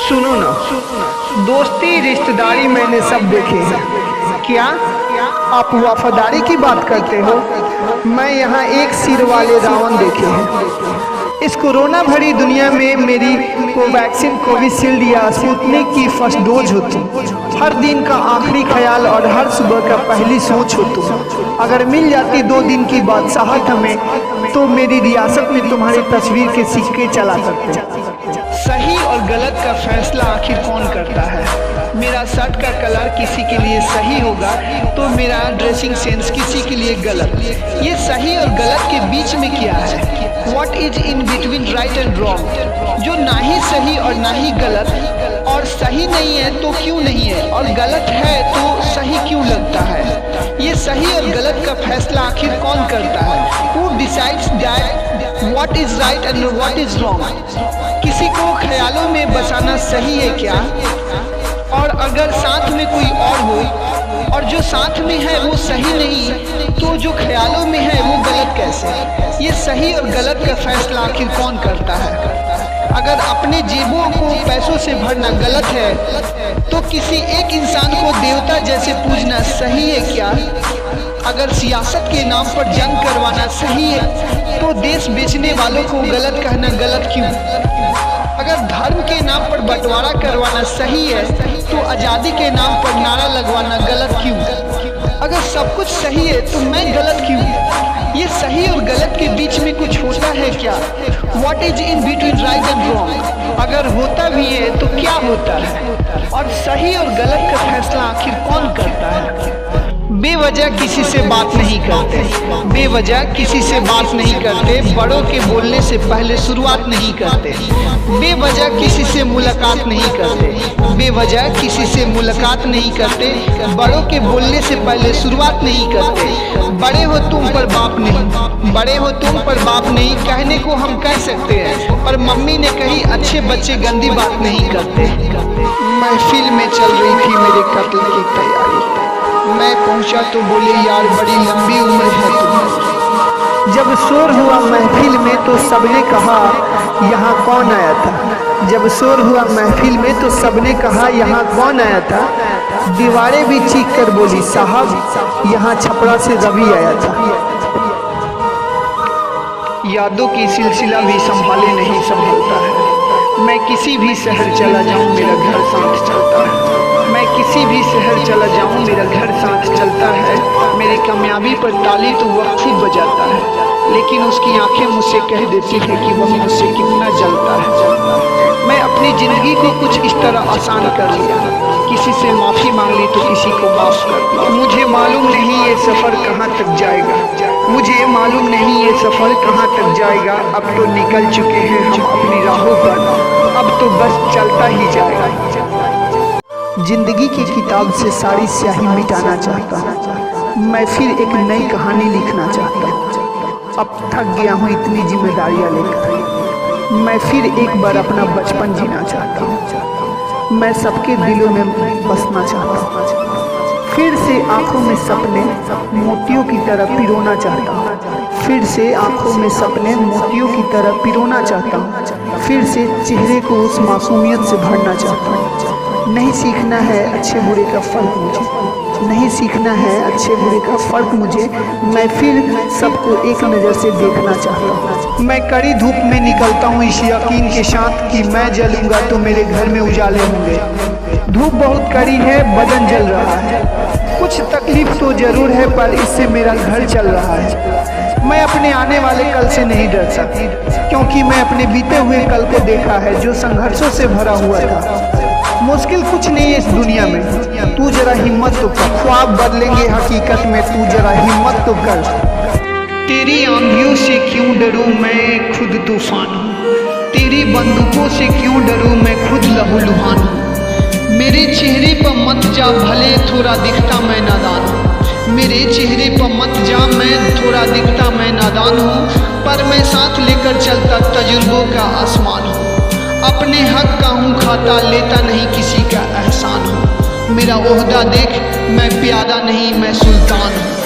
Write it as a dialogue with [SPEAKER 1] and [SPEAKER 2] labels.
[SPEAKER 1] सुनो ना, दोस्ती रिश्तेदारी मैंने सब देखे हैं। क्या आप वफादारी की बात करते हो? मैं यहाँ एक सिर वाले रावण देखे हैं। इस कोरोना भरी दुनिया में मेरी कोवैक्सीन, कोविशील्ड या स्पुतनिक की फर्स्ट डोज हो तुम। हर दिन का आखिरी ख्याल और हर सुबह का पहली सोच हो तुम। अगर मिल जाती 2 दिन की बादशाहत हमें, तो मेरी रियासत में तुम्हारी तस्वीर के सिक्के चला करते। सही और गलत का फैसला आखिर कौन करता है? मेरा शर्ट का कलर किसी के लिए सही होगा तो मेरा ड्रेसिंग सेंस किसी के लिए गलत। ये सही और गलत के बीच में क्या है? What is in between right and wrong? जो ना ही सही और ना ही गलत, और सही नहीं है तो क्यों नहीं है, और गलत है तो सही क्यों लगता है? ये सही और गलत का फैसला आखिर कौन करता है? Who decides that what is right and what is wrong? किसी को ख्यालों में बसाना सही है क्या? और अगर साथ में कोई और हो और जो साथ में है वो सही नहीं, तो जो ख्यालों में है वो गलत कैसे? ये सही और गलत का फैसला आखिर कौन करता है? अगर अपने जेबों को पैसों से भरना गलत है, तो किसी एक इंसान को देवता जैसे पूजना सही है क्या? अगर सियासत के नाम पर जंग करवाना सही है, तो देश बेचने वालों को गलत कहना गलत क्यों? अगर धर्म के नाम पर बंटवारा करवाना सही है, तो आज़ादी के नाम पर नारा लगवाना गलत क्यों? अगर सब कुछ सही है तो मैं गलत क्यों? ये सही और गलत के बीच में कुछ होता है क्या? What is in between right and wrong? अगर होता भी है तो क्या होता है? और सही और गलत का फैसला आखिर कौन करता है? बेवजह किसी से बात नहीं करते, बेवजह किसी से बात नहीं करते, बड़ों के बोलने से पहले शुरुआत नहीं करते, बेवजह किसी से मुलाकात नहीं करते, बेवजह किसी से मुलाकात नहीं करते, बड़ों के बोलने से पहले शुरुआत नहीं करते। बड़े हो तुम पर बाप नहीं, बड़े हो तुम पर बाप नहीं कहने को हम कह सकते हैं, पर मम्मी ने कही अच्छे बच्चे गंदी बात नहीं करते। महफिल में चल रही थी मेरे कत्ल की तैयारी, मैं पहुंचा तो बोले यार बड़ी लंबी उम्र है तुम्हारी। जब शोर हुआ महफिल में तो सबने कहा यहाँ कौन आया था? जब शोर हुआ महफिल में तो सबने कहा यहाँ कौन आया था? दीवारें भी चीख कर बोली साहब यहाँ छपरा से रवि आया था। यादों की सिलसिला भी संभाले नहीं संभलता है। मैं किसी भी शहर चला जाऊँ मेरा घर साथ चलता है। मैं किसी भी शहर चला जाऊँ मेरा घर साथ चलता है। मेरी कामयाबी पर ताली तो वक्त खुद बजाता है, लेकिन उसकी आंखें मुझसे कह देती है कि वह मुझसे कितना जलता है। मैं अपनी ज़िंदगी को कुछ इस तरह आसान कर लिया, किसी से माफ़ी मांग ली तो किसी को माफ़ कर दिया। मुझे मालूम नहीं ये सफ़र कहाँ तक जाएगा, मुझे मालूम नहीं ये सफ़र कहाँ तक जाएगा। अब तो निकल चुके हैं हम अपनी राहों पर, अब तो बस चलता ही जाएगा। जिंदगी की किताब से सारी स्याही मिटाना चाहता हूँ, मैं फिर एक नई कहानी लिखना चाहता हूँ। अब थक गया हूँ इतनी जिम्मेदारियाँ लेकर, मैं फिर एक बार अपना बचपन जीना चाहता हूँ। मैं सबके दिलों में बसना चाहता हूँ। फिर से आँखों में सपने मोतियों की तरह पिरोना चाहता हूँ। फिर से आँखों में सपने मोतियों की तरह पिरोना चाहता हूँ। फिर से चेहरे को उस मासूमियत से भरना चाहता हूँ। नहीं सीखना है अच्छे बुरे का फ़र्क मुझे, नहीं सीखना है अच्छे बुरे का फ़र्क मुझे। मैं फिर सबको एक नज़र से देखना चाहता हूँ। मैं कड़ी धूप में निकलता हूँ इस यकीन के साथ कि मैं जलूँगा तो मेरे घर में उजाले होंगे। धूप बहुत कड़ी है, बदन जल रहा है, कुछ तकलीफ तो ज़रूर है पर इससे मेरा घर चल रहा है। मैं अपने आने वाले कल से नहीं डर सकती, क्योंकि मैं अपने बीते हुए कल को देखा है जो संघर्षों से भरा हुआ था। मुश्किल कुछ नहीं है इस दुनिया में, तू जरा हिम्मत तो कर। ख्वाब बदलेंगे हकीकत में, तू जरा हिम्मत तो कर। तेरी आंधियों से क्यों डरूं मैं खुद तूफान हूँ, तेरी बंदूकों से क्यों डरूं मैं खुद लहूलुहान हूँ। मेरे चेहरे पर मत जा भले थोड़ा दिखता मैं नादान हूँ, मेरे चेहरे पर मत जा मैं थोड़ा दिखता मैं नादान हूँ, पर मैं साथ लेकर चलता तजुर्बों का आसमान हूँ। अपने हक का हूँ खाता, लेता नहीं किसी का एहसान हूँ। मेरा ओहदा देख मैं प्यादा नहीं मैं सुल्तान हूँ।